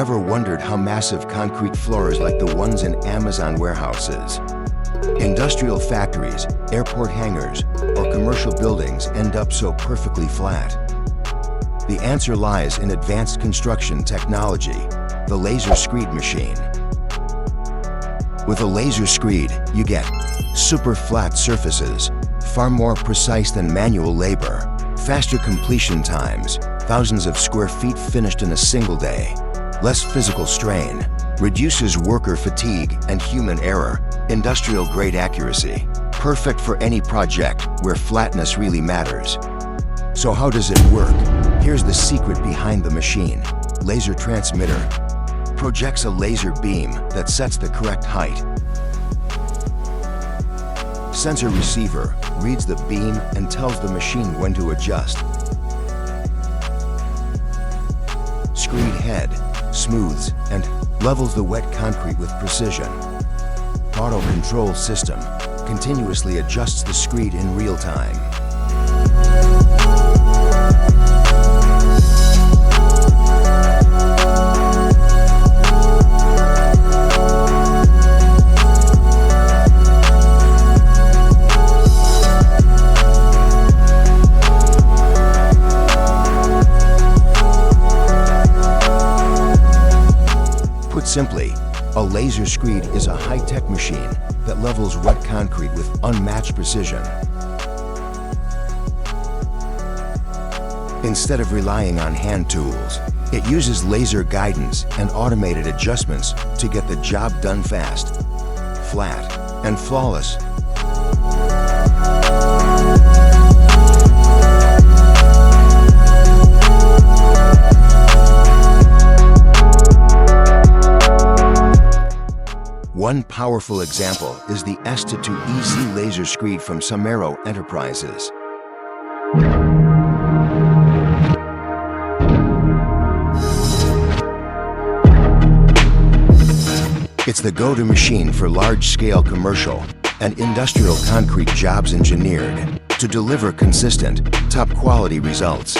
Ever wondered how massive concrete floors like the ones in Amazon warehouses, industrial factories, airport hangars, or commercial buildings end up so perfectly flat? The answer lies in advanced construction technology, the laser screed machine. With a laser screed, you get super flat surfaces, far more precise than manual labor, faster completion times, thousands of square feet finished in a single day, less physical strain, reduces worker fatigue and human error, industrial-grade accuracy, perfect for any project where flatness really matters. So how does it work? Here's the secret behind the machine. Laser transmitter projects a laser beam that sets the correct height. Sensor receiver reads the beam and tells the machine when to adjust. Screed head smooths and levels the wet concrete with precision. Auto control system continuously adjusts the screed in real time. Put simply, a laser screed is a high-tech machine that levels wet concrete with unmatched precision. Instead of relying on hand tools, it uses laser guidance and automated adjustments to get the job done fast, flat, and flawless. One powerful example is the S2EC laser screed from Secreto Enterprises. It's the go-to machine for large-scale commercial and industrial concrete jobs engineered to deliver consistent, top-quality results.